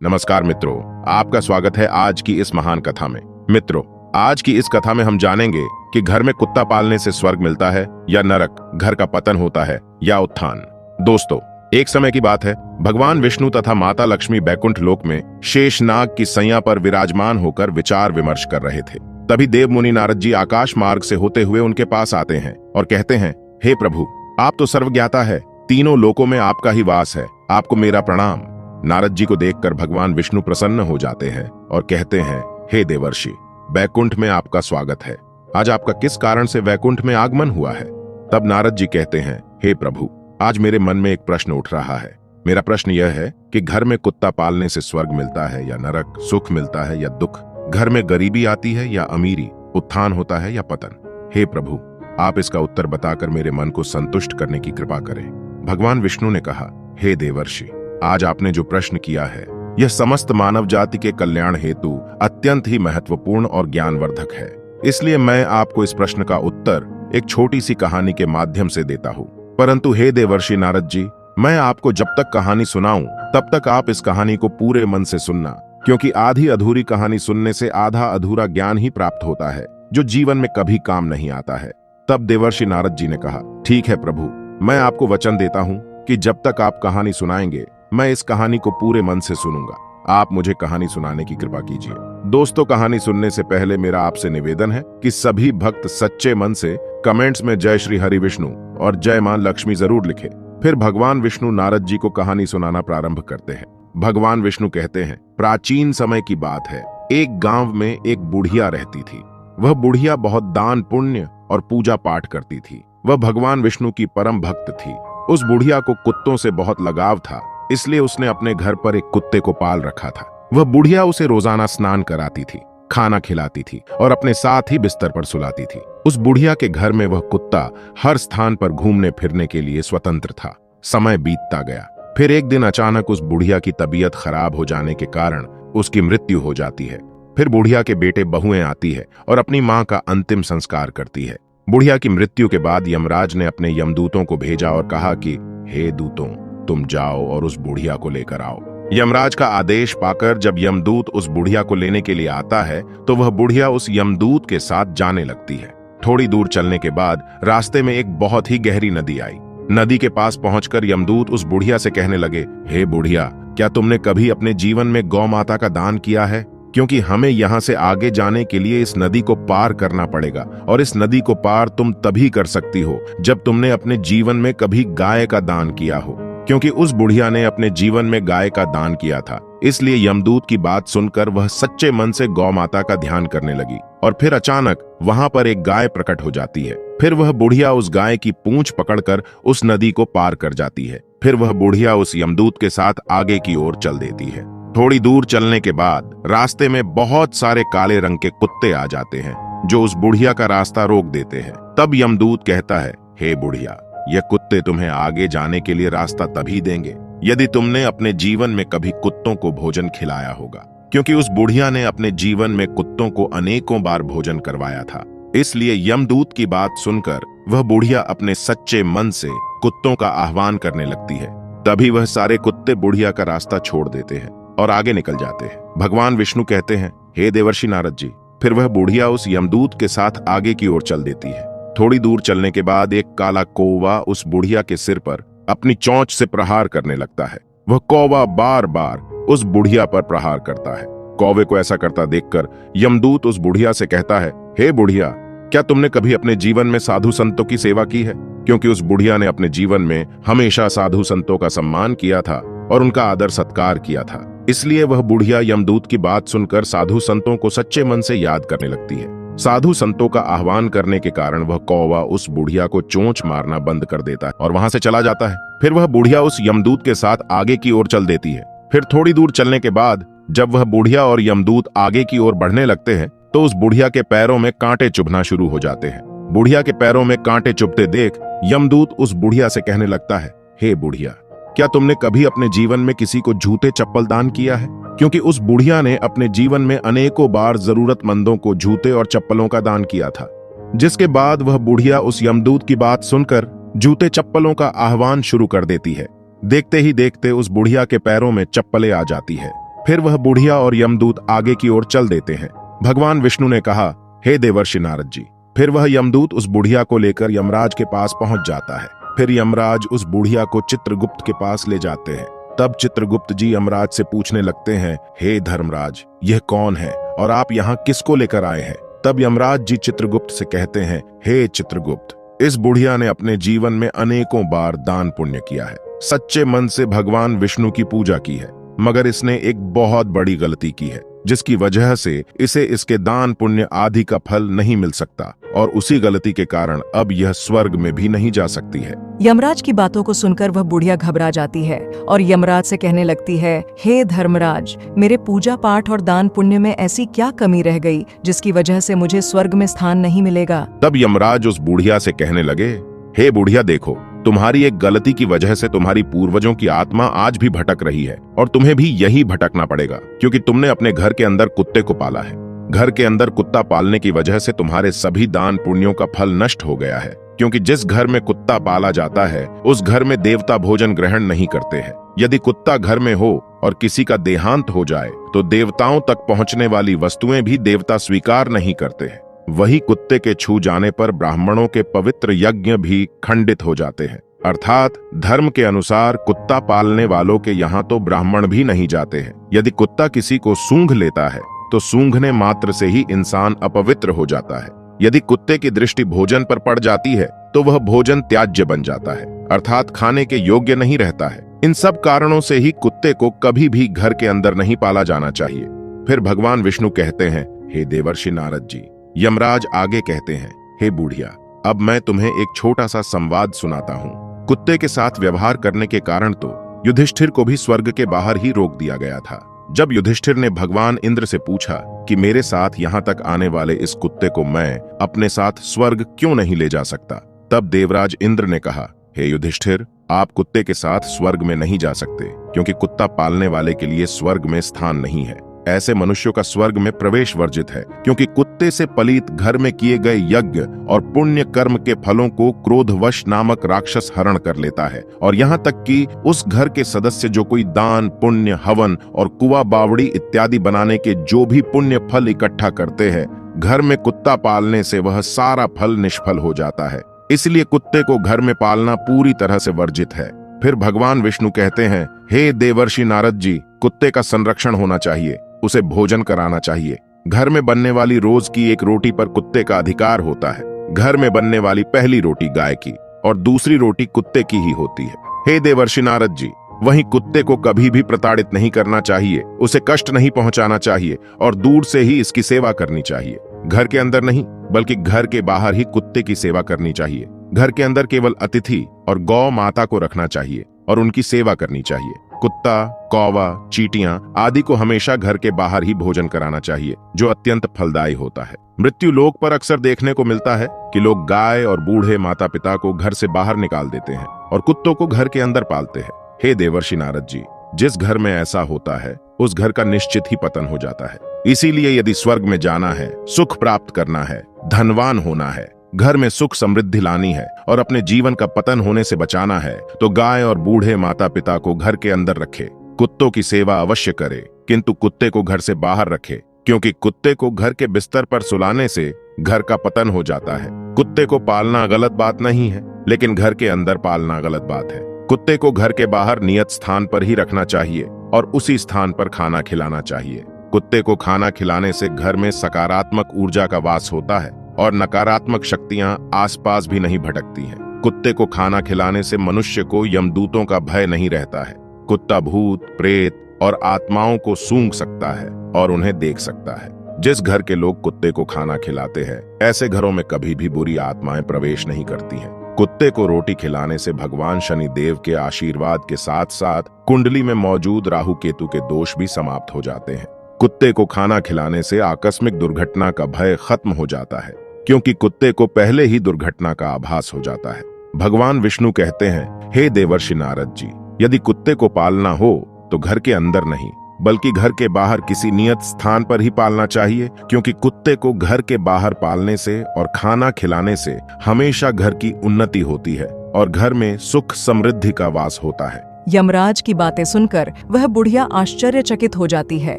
नमस्कार मित्रों, आपका स्वागत है आज की इस महान कथा में। मित्रों, आज की इस कथा में हम जानेंगे कि घर में कुत्ता पालने से स्वर्ग मिलता है या नरक, घर का पतन होता है या उत्थान। दोस्तों, एक समय की बात है, भगवान विष्णु तथा माता लक्ष्मी बैकुंठ लोक में शेषनाग की सैया पर विराजमान होकर विचार विमर्श कर रहे थे। तभी देव मुनि नारद जी आकाश मार्ग से होते हुए उनके पास आते हैं और कहते हैं, हे प्रभु, आप तो सर्वज्ञाता है, तीनों लोकों में आपका ही वास है, आपको मेरा प्रणाम। नारद जी को देखकर भगवान विष्णु प्रसन्न हो जाते हैं और कहते हैं, हे देवर्षि, वैकुंठ में आपका स्वागत है। आज आपका किस कारण से वैकुंठ में आगमन हुआ है? तब नारद जी कहते हैं, हे प्रभु, आज मेरे मन में एक प्रश्न उठ रहा है। मेरा प्रश्न यह है कि घर में कुत्ता पालने से स्वर्ग मिलता है या नरक, सुख मिलता है या दुख, घर में गरीबी आती है या अमीरी, उत्थान होता है या पतन। हे प्रभु, आप इसका उत्तर बताकर मेरे मन को संतुष्ट करने की कृपा करें। भगवान विष्णु ने कहा, हे देवर्षि, आज आपने जो प्रश्न किया है यह समस्त मानव जाति के कल्याण हेतु अत्यंत ही महत्वपूर्ण और ज्ञानवर्धक है। इसलिए मैं आपको इस प्रश्न का उत्तर एक छोटी सी कहानी के माध्यम से देता हूँ। परंतु हे देवर्षि नारद जी, मैं आपको जब तक कहानी सुनाऊं तब तक आप इस कहानी को पूरे मन से सुनना, क्योंकि आधी अधूरी कहानी सुनने से आधा अधूरा ज्ञान ही प्राप्त होता है, जो जीवन में कभी काम नहीं आता है। तब देवर्षि नारद जी ने कहा, ठीक है प्रभु, मैं आपको वचन देता हूँ कि जब तक आप कहानी सुनाएंगे मैं इस कहानी को पूरे मन से सुनूंगा। आप मुझे कहानी सुनाने की कृपा कीजिए। दोस्तों, कहानी सुनने से पहले मेरा आपसे निवेदन है कि सभी भक्त सच्चे मन से कमेंट्स में जय श्री हरि विष्णु और जय मां लक्ष्मी जरूर लिखें। फिर भगवान विष्णु नारद जी को कहानी सुनाना प्रारंभ करते हैं। भगवान विष्णु कहते हैं, प्राचीन समय की बात है, एक गांव में एक बुढ़िया रहती थी। वह बुढ़िया बहुत दान पुण्य और पूजा पाठ करती थी। वह भगवान विष्णु की परम भक्त थी। उस बुढ़िया को कुत्तों से बहुत लगाव था, इसलिए उसने अपने घर पर एक कुत्ते को पाल रखा था। वह बुढ़िया उसे रोजाना स्नान कराती थी, खाना खिलाती थी और अपने साथ ही बिस्तर पर सुलाती थी। उस बुढ़िया के घर में वह कुत्ता हर स्थान पर घूमने फिरने के लिए स्वतंत्र था। समय बीतता गया। फिर एक दिन अचानक उस बुढ़िया की तबीयत खराब हो जाने के कारण उसकी मृत्यु हो जाती है। फिर बुढ़िया के बेटे बहुएं आती है और अपनी मां का अंतिम संस्कार करती है। बुढ़िया की मृत्यु के बाद यमराज ने अपने यमदूतों को भेजा और कहा कि हे दूतों, तुम जाओ और उस बुढ़िया को लेकर आओ। यमराज का आदेश पाकर जब यमदूत उस बुढ़िया को लेने के लिए आता है तो वह बुढ़िया उस यमदूत के साथ जाने लगती है। थोड़ी दूर चलने के बाद रास्ते में एक बहुत ही गहरी नदी आई। नदी के पास पहुंचकर यमदूत उस बुढ़िया से कहने लगे, हे बुढ़िया, क्या तुमने कभी अपने जीवन में गौ माता का दान किया है? क्योंकि हमें यहाँ से आगे जाने के लिए इस नदी को पार करना पड़ेगा और इस नदी को पार तुम तभी कर सकती हो जब तुमने अपने जीवन में कभी गाय का दान किया हो। क्योंकि उस बुढ़िया ने अपने जीवन में गाय का दान किया था, इसलिए यमदूत की बात सुनकर वह सच्चे मन से गौ माता का ध्यान करने लगी। और फिर अचानक वहां पर एक गाय प्रकट हो जाती है। फिर वह बुढ़िया उस गाय की पूंछ पकड़कर उस नदी को पार कर जाती है। फिर वह बुढ़िया उस यमदूत के साथ आगे की ओर चल देती है। थोड़ी दूर चलने के बाद रास्ते में बहुत सारे काले रंग के कुत्ते आ जाते हैं, जो उस बुढ़िया का रास्ता रोक देते हैं। तब यमदूत कहता है, हे बुढ़िया, ये कुत्ते तुम्हें आगे जाने के लिए रास्ता तभी देंगे यदि तुमने अपने जीवन में कभी कुत्तों को भोजन खिलाया होगा। क्योंकि उस बुढ़िया ने अपने जीवन में कुत्तों को अनेकों बार भोजन करवाया था। इसलिए यमदूत की बात सुनकर वह बुढ़िया अपने सच्चे मन से कुत्तों का आह्वान करने लगती है। तभी वह सारे कुत्ते बुढ़िया का रास्ता छोड़ देते हैं और आगे निकल जाते हैं। भगवान विष्णु कहते हैं, हे देवर्षि नारद जी, फिर वह बुढ़िया उस यमदूत के साथ आगे की ओर चल देती है। थोड़ी दूर चलने के बाद एक काला कौवा उस बुढ़िया के सिर पर अपनी चोंच से प्रहार करने लगता है। वह कौवा बार बार उस बुढ़िया पर प्रहार करता है। कौवे को ऐसा करता देखकर यमदूत उस बुढ़िया से कहता है, हे बुढ़िया, क्या तुमने कभी अपने जीवन में साधु संतों की सेवा की है? क्योंकि उस बुढ़िया ने अपने जीवन में हमेशा साधु संतों का सम्मान किया था और उनका आदर सत्कार किया था। इसलिए वह बुढ़िया यमदूत की बात सुनकर साधु संतों को सच्चे मन से याद करने लगती है। साधु संतों का आह्वान करने के कारण वह कौवा उस बुढ़िया को चोंच मारना बंद कर देता है और वहां से चला जाता है। फिर वह बुढ़िया उस यमदूत के साथ आगे की ओर चल देती है। फिर थोड़ी दूर चलने के बाद जब वह बुढ़िया और यमदूत आगे की ओर बढ़ने लगते हैं तो उस बुढ़िया के पैरों में कांटे चुभना शुरू हो जाते हैं। बुढ़िया के पैरों में कांटे चुभते देख यमदूत उस बुढ़िया से कहने लगता है, हे बुढ़िया, क्या तुमने कभी अपने जीवन में किसी को जूते चप्पल दान किया है? क्योंकि उस बुढ़िया ने अपने जीवन में अनेकों बार जरूरतमंदों को जूते और चप्पलों का दान किया था। जिसके बाद वह बुढ़िया उस यमदूत की बात सुनकर जूते चप्पलों का आह्वान शुरू कर देती है। देखते ही देखते उस बुढ़िया के पैरों में चप्पलें आ जाती है। फिर वह बुढ़िया और यमदूत आगे की ओर चल देते हैं। भगवान विष्णु ने कहा, हे देवर्षि नारद जी। फिर वह यमदूत उस बुढ़िया को लेकर यमराज के पास पहुंच जाता है। फिर यमराज उस बुढ़िया को चित्रगुप्त के पास ले जाते हैं। तब चित्रगुप्त जी यमराज से पूछने लगते हैं, हे धर्मराज, यह कौन है और आप यहाँ किसको लेकर आए हैं? तब यमराज जी चित्रगुप्त से कहते हैं, हे चित्रगुप्त, इस बुढ़िया ने अपने जीवन में अनेकों बार दान पुण्य किया है, सच्चे मन से भगवान विष्णु की पूजा की है, मगर इसने एक बहुत बड़ी गलती की है, जिसकी वजह से इसे इसके दान पुण्य आदि का फल नहीं मिल सकता और उसी गलती के कारण अब यह स्वर्ग में भी नहीं जा सकती है। यमराज की बातों को सुनकर वह बुढ़िया घबरा जाती है और यमराज से कहने लगती है, हे धर्मराज, मेरे पूजा पाठ और दान पुण्य में ऐसी क्या कमी रह गई जिसकी वजह से मुझे स्वर्ग में स्थान नहीं मिलेगा? तब यमराज उस बुढ़िया से कहने लगे, हे बुढ़िया, देखो, तुम्हारी एक गलती की वजह से तुम्हारी पूर्वजों की आत्मा आज भी भटक रही है और तुम्हें भी यही भटकना पड़ेगा, क्योंकि तुमने अपने घर के अंदर कुत्ते को पाला है। घर के अंदर कुत्ता पालने की वजह से तुम्हारे सभी दान पुण्यों का फल नष्ट हो गया है, क्योंकि जिस घर में कुत्ता पाला जाता है उस घर में देवता भोजन ग्रहण नहीं करते हैं। यदि कुत्ता घर में हो और किसी का देहांत हो जाए तो देवताओं तक पहुंचने वाली वस्तुएं भी देवता स्वीकार नहीं करते हैं। वही कुत्ते के छू जाने पर ब्राह्मणों के पवित्र यज्ञ भी खंडित हो जाते हैं। अर्थात धर्म के अनुसार कुत्ता पालने वालों के यहाँ तो ब्राह्मण भी नहीं जाते हैं। यदि कुत्ता किसी को सूंघ लेता है तो सूंघने मात्र से ही इंसान अपवित्र हो जाता है। यदि कुत्ते की दृष्टि भोजन पर पड़ जाती है तो वह भोजन त्याज्य बन जाता है, अर्थात खाने के योग्य नहीं रहता है। इन सब कारणों से ही कुत्ते को कभी भी घर के अंदर नहीं पाला जाना चाहिए। फिर भगवान विष्णु कहते हैं, हे देवर्षि नारद जी। यमराज आगे कहते हैं, हे बूढ़िया, अब मैं तुम्हें एक छोटा सा संवाद सुनाता हूँ। कुत्ते के साथ व्यवहार करने के कारण तो युधिष्ठिर को भी स्वर्ग के बाहर ही रोक दिया गया था। जब युधिष्ठिर ने भगवान इंद्र से पूछा कि मेरे साथ यहाँ तक आने वाले इस कुत्ते को मैं अपने साथ स्वर्ग क्यों नहीं ले जा सकता, तब देवराज इंद्र ने कहा, हे युधिष्ठिर, आप कुत्ते के साथ स्वर्ग में नहीं जा सकते, क्योंकि कुत्ता पालने वाले के लिए स्वर्ग में स्थान नहीं है। ऐसे मनुष्यों का स्वर्ग में प्रवेश वर्जित है, क्योंकि कुत्ते से पलित घर में किए गए यज्ञ और पुण्य कर्म के फलों को क्रोधवश नामक राक्षस हरण कर लेता है। और यहाँ तक कि उस घर के सदस्य जो कोई दान पुण्य हवन और कुआ बावड़ी इत्यादि बनाने के जो भी पुण्य फल इकट्ठा करते हैं, घर में कुत्ता पालने से वह सारा फल निष्फल हो जाता है। इसलिए कुत्ते को घर में पालना पूरी तरह से वर्जित है। फिर भगवान विष्णु कहते हैं, हे देवर्षि नारद जी, कुत्ते का संरक्षण होना चाहिए, उसे भोजन कराना चाहिए। घर में बनने वाली रोज की एक रोटी पर कुत्ते का अधिकार होता है। घर में बनने वाली पहली रोटी गाय की और दूसरी रोटी कुत्ते की ही होती है। हे देवर्षि नारद जी, वहीं कुत्ते को कभी भी प्रताड़ित नहीं करना चाहिए, उसे कष्ट नहीं पहुंचाना चाहिए और दूर से ही इसकी सेवा करनी चाहिए। घर के अंदर नहीं, बल्कि घर के बाहर ही कुत्ते की सेवा करनी चाहिए। घर के अंदर केवल अतिथि और गौ माता को रखना चाहिए और उनकी सेवा करनी चाहिए। कुत्ता, कौवा, चींटियां आदि को हमेशा घर के बाहर ही भोजन कराना चाहिए, जो अत्यंत फलदायी होता है। मृत्यु लोक पर अक्सर देखने को मिलता है कि लोग गाय और बूढ़े माता पिता को घर से बाहर निकाल देते हैं और कुत्तों को घर के अंदर पालते हैं। हे देवर्षि नारद जी, जिस घर में ऐसा होता है उस घर का निश्चित ही पतन हो जाता है। इसीलिए यदि स्वर्ग में जाना है, सुख प्राप्त करना है, धनवान होना है, घर में सुख समृद्धि लानी है और अपने जीवन का पतन होने से बचाना है, तो गाय और बूढ़े माता पिता को घर के अंदर रखे। कुत्तों की सेवा अवश्य करे, किंतु कुत्ते को घर से बाहर रखे, क्योंकि कुत्ते को घर के बिस्तर पर सुलाने से घर का पतन हो जाता है। कुत्ते को पालना गलत बात नहीं है, लेकिन घर के अंदर पालना गलत बात है। कुत्ते को घर के बाहर नियत स्थान पर ही रखना चाहिए और उसी स्थान पर खाना खिलाना चाहिए। कुत्ते को खाना खिलाने से घर में सकारात्मक ऊर्जा का वास होता है और नकारात्मक शक्तियां आसपास भी नहीं भटकती हैं। कुत्ते को खाना खिलाने से मनुष्य को यमदूतों का भय नहीं रहता है। कुत्ता भूत, प्रेत और आत्माओं को सूंघ सकता है और उन्हें देख सकता है। जिस घर के लोग कुत्ते को खाना खिलाते हैं, ऐसे घरों में कभी भी बुरी आत्माएं प्रवेश नहीं करती हैं। कुत्ते को रोटी खिलाने से भगवान शनि देव के आशीर्वाद के साथ साथ कुंडली में मौजूद राहु केतु के दोष भी समाप्त हो जाते हैं। कुत्ते को खाना खिलाने से आकस्मिक दुर्घटना का भय खत्म हो जाता है, क्योंकि कुत्ते को पहले ही दुर्घटना का आभास हो जाता है। भगवान विष्णु कहते हैं, हे देवर्षि नारद जी, यदि कुत्ते को पालना हो तो घर के अंदर नहीं, बल्कि घर के बाहर किसी नियत स्थान पर ही पालना चाहिए, क्योंकि कुत्ते को घर के बाहर पालने से और खाना खिलाने से हमेशा घर की उन्नति होती है और घर में सुख समृद्धि का वास होता है। यमराज की बातें सुनकर वह बुढ़िया आश्चर्यचकित हो जाती है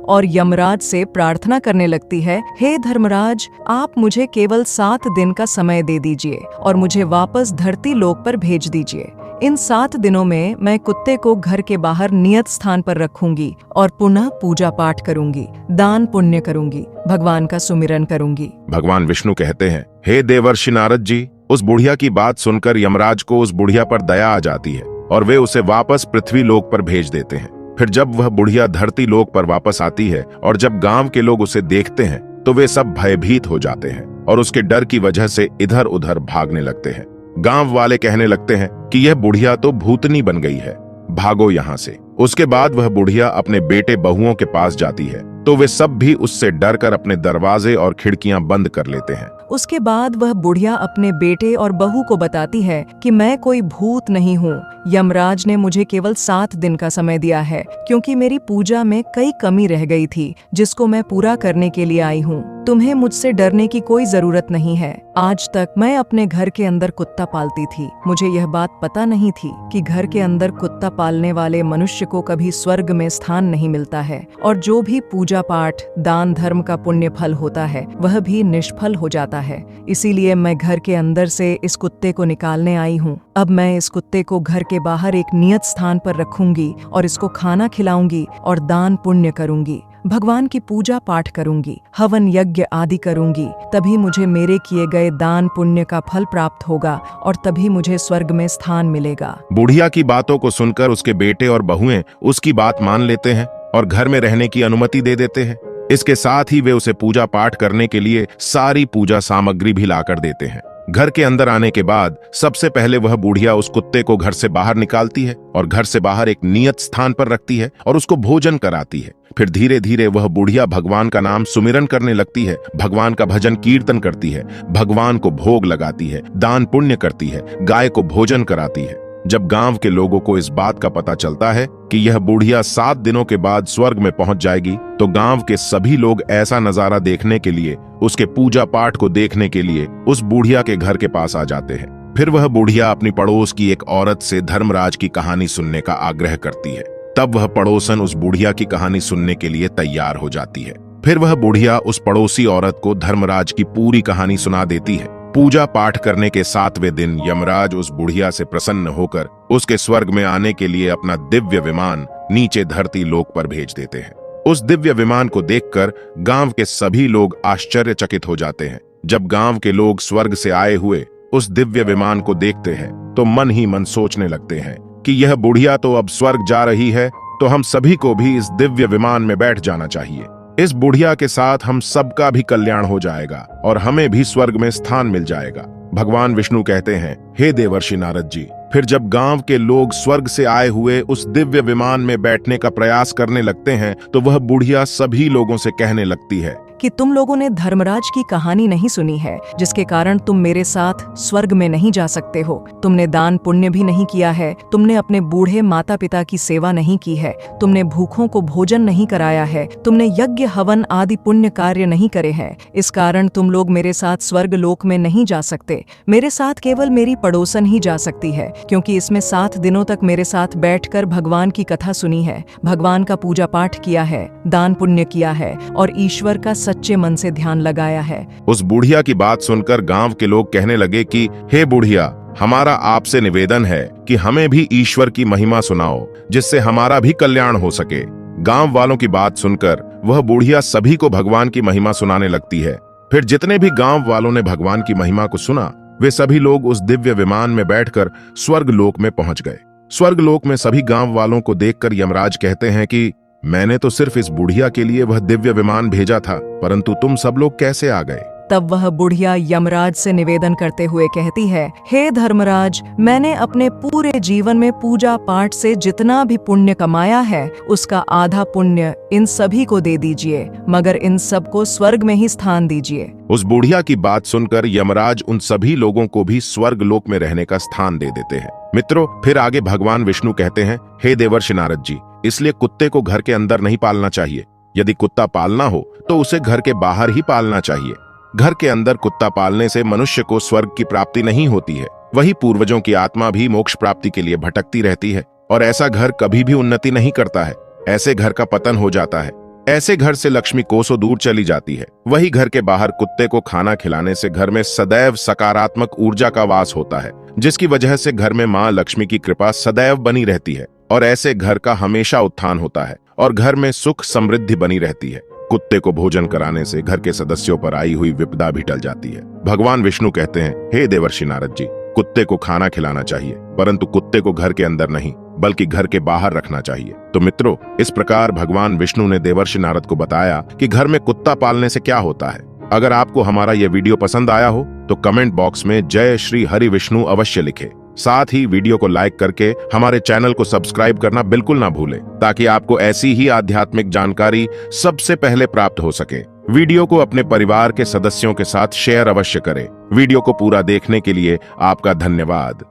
और यमराज से प्रार्थना करने लगती है, हे धर्मराज, आप मुझे केवल 7 दिन का समय दे दीजिए और मुझे वापस धरती लोक पर भेज दीजिए। इन 7 दिनों में मैं कुत्ते को घर के बाहर नियत स्थान पर रखूंगी और पुनः पूजा पाठ करूंगी, दान पुण्य करूंगी, भगवान का सुमिरन करूंगी। भगवान विष्णु कहते हैं, हे देवर्षि नारद जी, उस बुढ़िया की बात सुनकर यमराज को उस बुढ़िया पर दया आ जाती है और वे उसे वापस पृथ्वी लोक पर भेज देते हैं। फिर जब वह बुढ़िया धरती लोक पर वापस आती है और जब गांव के लोग उसे देखते हैं तो वे सब भयभीत हो जाते हैं और उसके डर की वजह से इधर उधर भागने लगते हैं। गांव वाले कहने लगते हैं कि यह बुढ़िया तो भूतनी बन गई है, भागो यहाँ से। उसके बाद वह बुढ़िया अपने बेटे बहुओं के पास जाती है तो वे सब भी उससे डरकर अपने दरवाजे और खिड़कियां बंद कर लेते हैं। उसके बाद वह बुढ़िया अपने बेटे और बहू को बताती है कि मैं कोई भूत नहीं हूँ, यमराज ने मुझे केवल 7 दिन का समय दिया है क्योंकि मेरी पूजा में कई कमी रह गई थी जिसको मैं पूरा करने के लिए आई हूँ। तुम्हें मुझसे डरने की कोई जरूरत नहीं है। आज तक मैं अपने घर के अंदर कुत्ता पालती थी। मुझे यह बात पता नहीं थी कि घर के अंदर कुत्ता पालने वाले मनुष्य को कभी स्वर्ग में स्थान नहीं मिलता है और जो भी पूजा पाठ, दान धर्म का पुण्य फल होता है वह भी निष्फल हो जाता है। इसीलिए मैं घर के अंदर से इस कुत्ते को निकालने आई हूँ। अब मैं इस कुत्ते को घर के बाहर एक नियत स्थान पर रखूंगी और इसको खाना खिलाऊंगी और दान पुण्य करूंगी, भगवान की पूजा पाठ करूंगी, हवन यज्ञ आदि करूंगी। तभी मुझे मेरे किए गए दान पुण्य का फल प्राप्त होगा और तभी मुझे स्वर्ग में स्थान मिलेगा। बुढ़िया की बातों को सुनकर उसके बेटे और बहुएं उसकी बात मान लेते हैं और घर में रहने की अनुमति दे देते हैं। इसके साथ ही वे उसे पूजा पाठ करने के लिए सारी पूजा सामग्री भी लाकर देते हैं। घर के अंदर आने के बाद सबसे पहले वह बुढ़िया उस कुत्ते को घर से बाहर निकालती है और घर से बाहर एक नियत स्थान पर रखती है और उसको भोजन कराती है। फिर धीरे धीरे वह बुढ़िया भगवान का नाम सुमिरन करने लगती है, भगवान का भजन कीर्तन करती है, भगवान को भोग लगाती है, दान पुण्य करती है, गाय को भोजन कराती है। जब गांव के लोगों को इस बात का पता चलता है कि यह बुढ़िया 7 दिनों के बाद स्वर्ग में पहुंच जाएगी तो गांव के सभी लोग ऐसा नजारा देखने के लिए, उसके पूजा पाठ को देखने के लिए उस बुढ़िया के घर के पास आ जाते हैं। फिर वह बुढ़िया अपनी पड़ोस की एक औरत से धर्मराज की कहानी सुनने का आग्रह करती है। तब वह पड़ोसन उस बुढ़िया की कहानी सुनने के लिए तैयार हो जाती है। फिर वह बुढ़िया उस पड़ोसी औरत को धर्मराज की पूरी कहानी सुना देती है। पूजा पाठ करने के 7वें दिन यमराज उस बुढ़िया से प्रसन्न होकर उसके स्वर्ग में आने के लिए अपना दिव्य विमान नीचे धरती लोक पर भेज देते हैं। उस दिव्य विमान को देखकर गांव के सभी लोग आश्चर्यचकित हो जाते हैं। जब गांव के लोग स्वर्ग से आए हुए उस दिव्य विमान को देखते हैं तो मन ही मन सोचने लगते हैं कि यह बुढ़िया तो अब स्वर्ग जा रही है तो हम सभी को भी इस दिव्य विमान में बैठ जाना चाहिए। इस बुढ़िया के साथ हम सबका भी कल्याण हो जाएगा और हमें भी स्वर्ग में स्थान मिल जाएगा। भगवान विष्णु कहते हैं, हे देवर्षि नारद जी, फिर जब गांव के लोग स्वर्ग से आए हुए उस दिव्य विमान में बैठने का प्रयास करने लगते हैं तो वह बुढ़िया सभी लोगों से कहने लगती है कि तुम लोगों ने धर्मराज की कहानी नहीं सुनी है जिसके कारण तुम मेरे साथ स्वर्ग में नहीं जा सकते हो। तुमने दान पुण्य भी नहीं किया है, तुमने अपने बूढ़े माता पिता की सेवा नहीं की है, तुमने भूखों को भोजन नहीं कराया है, तुमने यज्ञ हवन आदि पुण्य कार्य नहीं करे हैं। इस कारण तुम लोग मेरे साथ स्वर्ग लोक में नहीं जा सकते। मेरे साथ केवल मेरी पड़ोसन ही जा सकती है क्योंकि इसमें 7 दिनों तक मेरे साथ बैठकर भगवान की कथा सुनी है, भगवान का पूजा पाठ किया है, दान पुण्य किया है और ईश्वर का सच्चे मन से ध्यान लगाया है। उस बुढ़िया की बात सुनकर गांव के लोग कहने लगे कि हे बुढ़िया, हमारा आपसे निवेदन है कि हमें भी ईश्वर की महिमा सुनाओ जिससे हमारा भी कल्याण हो सके। गांव वालों की बात सुनकर वह बुढ़िया सभी को भगवान की महिमा सुनाने लगती है। फिर जितने भी गांव वालों ने भगवान की महिमा को सुना वे सभी लोग उस दिव्य विमान में बैठकर स्वर्ग लोक में पहुंच गए। स्वर्ग लोक में सभी गांव वालों को देखकर यमराज कहते हैं कि मैंने तो सिर्फ इस बुढ़िया के लिए वह दिव्य विमान भेजा था, परंतु तुम सब लोग कैसे आ गए? तब वह बुढ़िया यमराज से निवेदन करते हुए कहती है, हे धर्मराज, मैंने अपने पूरे जीवन में पूजा पाठ से जितना भी पुण्य कमाया है उसका आधा पुण्य इन सभी को दे दीजिए, मगर इन सबको स्वर्ग में ही स्थान दीजिए। उस बुढ़िया की बात सुनकर यमराज उन सभी लोगों को भी स्वर्ग लोक में रहने का स्थान दे देते हैं। मित्रों, फिर आगे भगवान विष्णु कहते हैं, हे देवर्षि नारद जी, इसलिए कुत्ते को घर के अंदर नहीं पालना चाहिए। यदि कुत्ता पालना हो तो उसे घर के बाहर ही पालना चाहिए। घर के अंदर कुत्ता पालने से मनुष्य को स्वर्ग की प्राप्ति नहीं होती है। वही पूर्वजों की आत्मा भी मोक्ष प्राप्ति के लिए भटकती रहती है और ऐसा घर कभी भी उन्नति नहीं करता है। ऐसे घर का पतन हो जाता है। ऐसे घर से लक्ष्मी कोसों दूर चली जाती है। वही घर के बाहर कुत्ते को खाना खिलाने से घर में सदैव सकारात्मक ऊर्जा का वास होता है, जिसकी वजह से घर में मां लक्ष्मी की कृपा सदैव बनी रहती है और ऐसे घर का हमेशा उत्थान होता है और घर में सुख समृद्धि बनी रहती है। कुत्ते को भोजन कराने से घर के सदस्यों पर आई हुई विपदा भी टल जाती है। भगवान विष्णु कहते हैं, हे देवर्षि नारद जी, कुत्ते को खाना खिलाना चाहिए, परंतु कुत्ते को घर के अंदर नहीं बल्कि घर के बाहर रखना चाहिए। तो मित्रों, इस प्रकार भगवान विष्णु ने देवर्षि नारद को बताया कि घर में कुत्ता पालने से क्या होता है। अगर आपको हमारा यह वीडियो पसंद आया हो तो कमेंट बॉक्स में जय श्री हरि विष्णु अवश्य लिखें। साथ ही वीडियो को लाइक करके हमारे चैनल को सब्सक्राइब करना बिल्कुल ना भूलें, ताकि आपको ऐसी ही आध्यात्मिक जानकारी सबसे पहले प्राप्त हो सके। वीडियो को अपने परिवार के सदस्यों के साथ शेयर अवश्य करें। वीडियो को पूरा देखने के लिए आपका धन्यवाद।